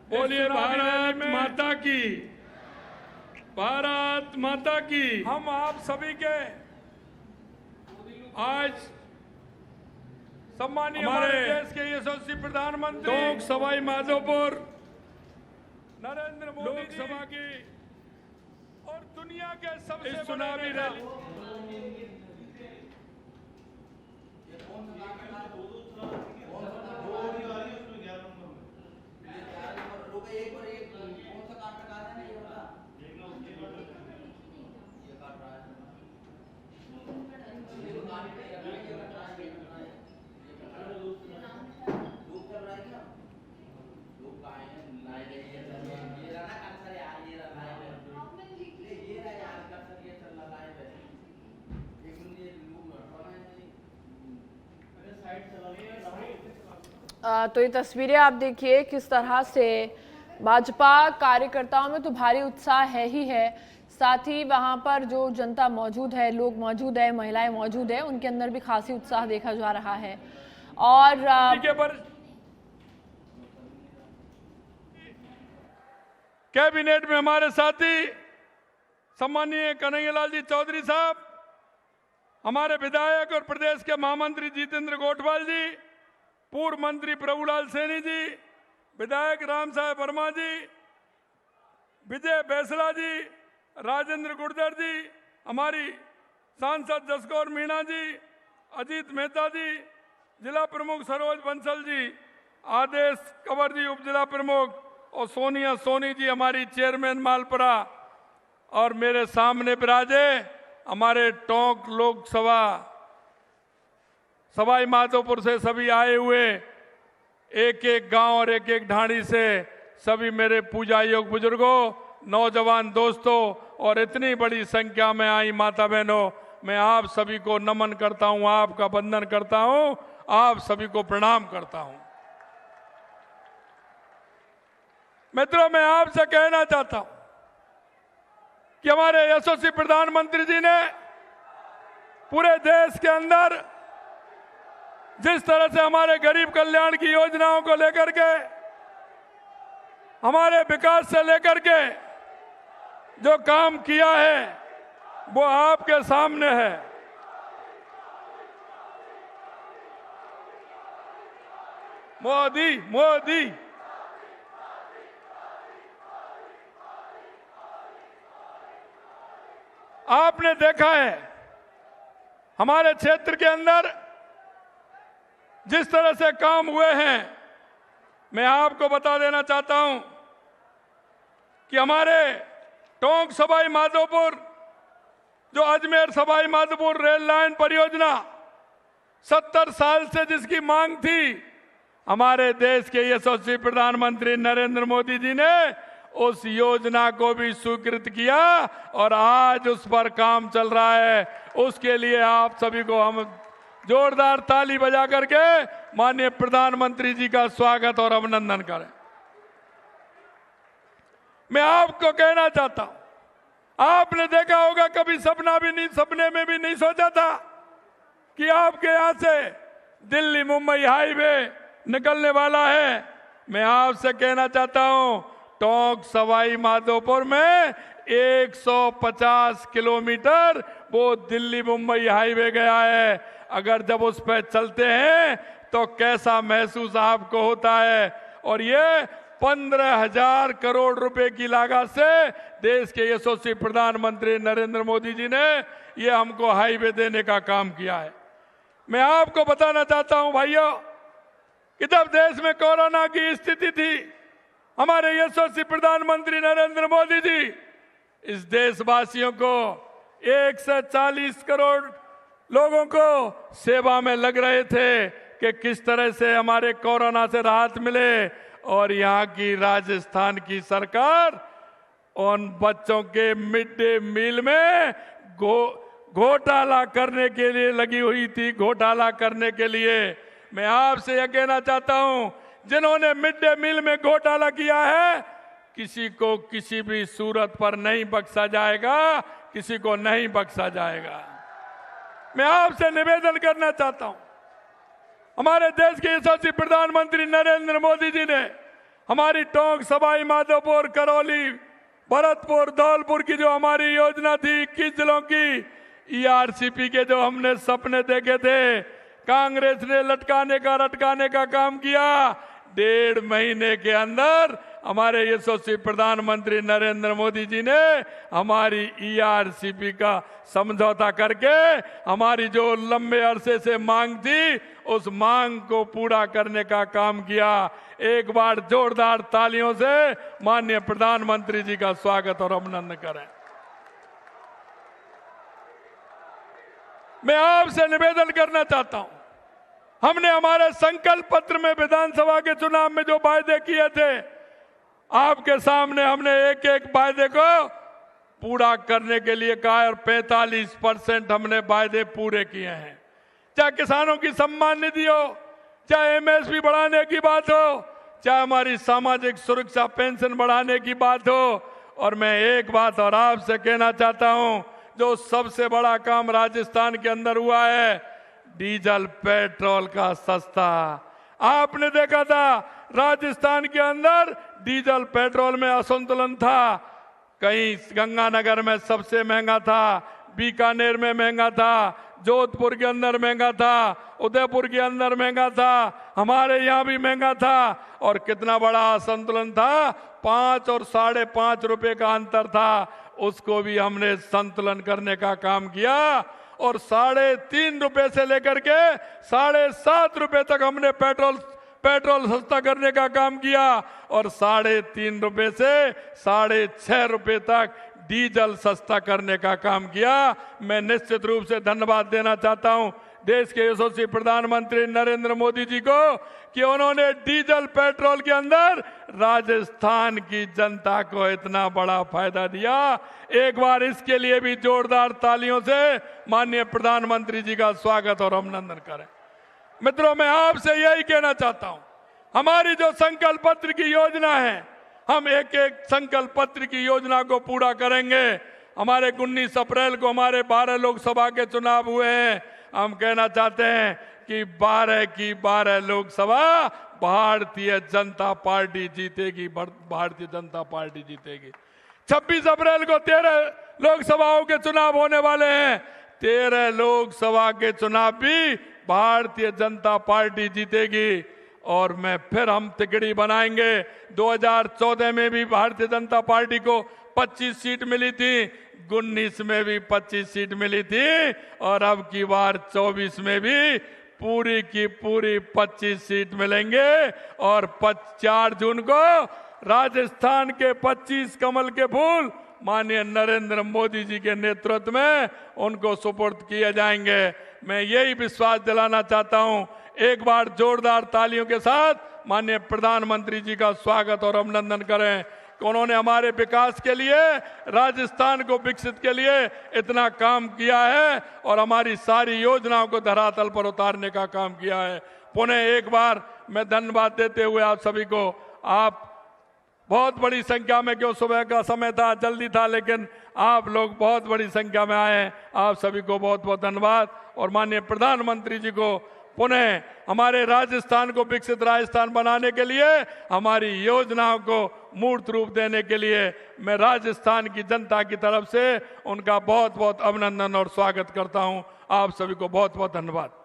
बोलिए भारत माता की, भारत माता की। हम आप सभी के आज सम्मानीय हमारे हमारे देश के यशस्वी प्रधानमंत्री टोंक सवाई माधोपुर नरेंद्र मोदी जी लोकसभा की और दुनिया के सबसे इस बड़े चुनावी नेता रैली तो ये तस्वीरें आप देखिए किस तरह से भाजपा कार्यकर्ताओं में तो भारी उत्साह है ही है, साथ ही वहां पर जो जनता मौजूद है, लोग मौजूद है, महिलाएं मौजूद है, उनके अंदर भी खासी उत्साह देखा जा रहा है। और कैबिनेट में हमारे साथी सम्मानीय कन्हैयालाल जी चौधरी साहब, हमारे विधायक और प्रदेश के महामंत्री जितेंद्र गोठवाल जी, पूर्व मंत्री प्रभुलाल सैनी जी, विधायक राम साहब वर्मा जी, विजय बैसला जी, राजेंद्र गुर्जर जी, हमारी सांसद जसकौर मीणा जी, अजीत मेहता जी, जिला प्रमुख सरोज बंसल जी, आदेश कंवर जी उप जिला प्रमुख, और सोनिया सोनी जी हमारी चेयरमैन मालपुरा, और मेरे सामने विराजे हमारे टोंक लोकसभा सवाई माधोपुर से सभी आए हुए, एक एक गांव और एक एक ढाणी से सभी मेरे पूजा योग बुजुर्गों, नौजवान दोस्तों और इतनी बड़ी संख्या में आई माता बहनों, मैं आप सभी को नमन करता हूं, आपका वंदन करता हूं, आप सभी को प्रणाम करता हूं। मित्रों, मैं आपसे कहना चाहता हूं कि हमारे यशस्वी प्रधानमंत्री जी ने पूरे देश के अंदर जिस तरह से हमारे गरीब कल्याण की योजनाओं को लेकर के, हमारे विकास से लेकर के जो काम किया है वो आपके सामने है। मोदी मोदी आपने देखा है हमारे क्षेत्र के अंदर जिस तरह से काम हुए हैं, मैं आपको बता देना चाहता हूं कि हमारे टोंक सवाई माधोपुर जो अजमेर सवाई माधोपुर रेल लाइन परियोजना 70 साल से जिसकी मांग थी, हमारे देश के यशस्वी प्रधानमंत्री नरेंद्र मोदी जी ने उस योजना को भी स्वीकृत किया और आज उस पर काम चल रहा है। उसके लिए आप सभी को हम जोरदार ताली बजा करके माननीय प्रधानमंत्री जी का स्वागत और अभिनंदन करें। मैं आपको कहना चाहता हूं, आपने देखा होगा कभी सपने में भी नहीं सोचा था कि आपके यहां से दिल्ली मुंबई हाईवे निकलने वाला है। मैं आपसे कहना चाहता हूं, टोंक सवाई माधोपुर में 150 किलोमीटर वो दिल्ली मुंबई हाईवे गया है। अगर जब उस पर चलते हैं तो कैसा महसूस आपको होता है। और ये 15,000 करोड़ रुपए की लागत से देश के यशस्वी प्रधानमंत्री नरेंद्र मोदी जी ने ये हमको हाईवे देने का काम किया है। मैं आपको बताना चाहता हूं भाइयों कि जब देश में कोरोना की स्थिति थी, हमारे यशस्वी प्रधानमंत्री नरेंद्र मोदी जी इस देशवासियों को 140 करोड़ लोगों को सेवा में लग रहे थे कि किस तरह से हमारे कोरोना से राहत मिले। और यहाँ की राजस्थान की सरकार उन बच्चों के मिड डे मील में घोटाला करने के लिए लगी हुई थी। घोटाला करने के लिए मैं आपसे यह कहना चाहता हूं, जिन्होंने मिड डे मील में घोटाला किया है, किसी को किसी भी सूरत पर नहीं बख्शा जाएगा, किसी को नहीं बख्शा जाएगा। मैं आपसे निवेदन करना चाहता हूं, हमारे देश के यशस्वी प्रधानमंत्री नरेंद्र मोदी जी ने हमारी टोंक, सवाई माधोपुर, करौली, भरतपुर, धौलपुर की जो हमारी योजना थी 21 जिलों की, ईआरसीपी के जो हमने सपने देखे थे, कांग्रेस ने लटकाने का रटकाने का काम किया। 1.5 महीने के अंदर हमारे यशस्वी प्रधानमंत्री नरेंद्र मोदी जी ने हमारी ईआरसीपी का समझौता करके हमारी जो लंबे अरसे से मांग थी, उस मांग को पूरा करने का काम किया। एक बार जोरदार तालियों से माननीय प्रधानमंत्री जी का स्वागत और अभिनंदन करें। मैं आपसे निवेदन करना चाहता हूं, हमने हमारे संकल्प पत्र में विधानसभा के चुनाव में जो वायदे किए थे, आपके सामने हमने एक एक वायदे को पूरा करने के लिए कहा और 45% हमने वायदे पूरे किए हैं। चाहे किसानों की सम्मान निधि हो, चाहे एमएसपी बढ़ाने की बात हो, चाहे हमारी सामाजिक सुरक्षा पेंशन बढ़ाने की बात हो। और मैं एक बात और आपसे कहना चाहता हूं, जो सबसे बड़ा काम राजस्थान के अंदर हुआ है, डीजल पेट्रोल का सस्ता। आपने देखा था राजस्थान के अंदर डीजल पेट्रोल में असंतुलन था। कहीं गंगानगर में सबसे महंगा था, बीकानेर में महंगा था, जोधपुर के अंदर महंगा था, उदयपुर के अंदर महंगा था, हमारे यहाँ भी महंगा था। और कितना बड़ा असंतुलन था, 5 और 5.5 रुपए का अंतर था। उसको भी हमने संतुलन करने का काम किया और 3.5 रुपए से लेकर के 7.5 रुपए तक हमने पेट्रोल सस्ता करने का काम किया और 3.5 रुपए से 6.5 रुपए तक डीजल सस्ता करने का काम किया। मैं निश्चित रूप से धन्यवाद देना चाहता हूं देश के यशस्वी प्रधानमंत्री नरेंद्र मोदी जी को कि उन्होंने डीजल पेट्रोल के अंदर राजस्थान की जनता को इतना बड़ा फायदा दिया। एक बार इसके लिए भी जोरदार तालियों से माननीय प्रधानमंत्री जी का स्वागत और अभिनंदन करें। मित्रों, मैं आपसे यही कहना चाहता हूं, हमारी जो संकल्प पत्र की योजना है, हम एक एक संकल्प पत्र की योजना को पूरा करेंगे। हमारे 19 अप्रैल को हमारे 12 लोकसभा के चुनाव हुए हैं। हम कहना चाहते हैं कि 12 की 12 लोकसभा भारतीय जनता पार्टी जीतेगी, भारतीय जनता पार्टी जीतेगी। 26 अप्रैल को 13 लोकसभाओं के चुनाव होने वाले हैं। 13 लोकसभा के चुनाव भी भारतीय जनता पार्टी जीतेगी और फिर हम तिकड़ी बनाएंगे। 2014 में भी भारतीय जनता पार्टी को 25 सीट मिली थी, 19 में भी 25 सीट मिली थी और अब की बार 24 में भी पूरी की पूरी 25 सीट मिलेंगे। और 4 जून को राजस्थान के 25 कमल के फूल माननीय नरेंद्र मोदी जी के नेतृत्व में उनको सुपुर्द किए जाएंगे। मैं यही विश्वास दिलाना चाहता हूं। एक बार जोरदार तालियों के साथ माननीय प्रधानमंत्री जी का स्वागत और अभिनंदन करें कि उन्होंने हमारे विकास के लिए, राजस्थान को विकसित के लिए इतना काम किया है और हमारी सारी योजनाओं को धरातल पर उतारने का काम किया है। पुनः एक बार मैं धन्यवाद देते हुए आप सभी को, आप बहुत बड़ी संख्या में, क्यों सुबह का समय था, जल्दी था, लेकिन आप लोग बहुत बड़ी संख्या में आए। आप सभी को बहुत बहुत धन्यवाद। और माननीय प्रधानमंत्री जी को पुनः हमारे राजस्थान को विकसित राजस्थान बनाने के लिए, हमारी योजनाओं को मूर्त रूप देने के लिए मैं राजस्थान की जनता की तरफ से उनका बहुत बहुत अभिनंदन और स्वागत करता हूं। आप सभी को बहुत बहुत धन्यवाद।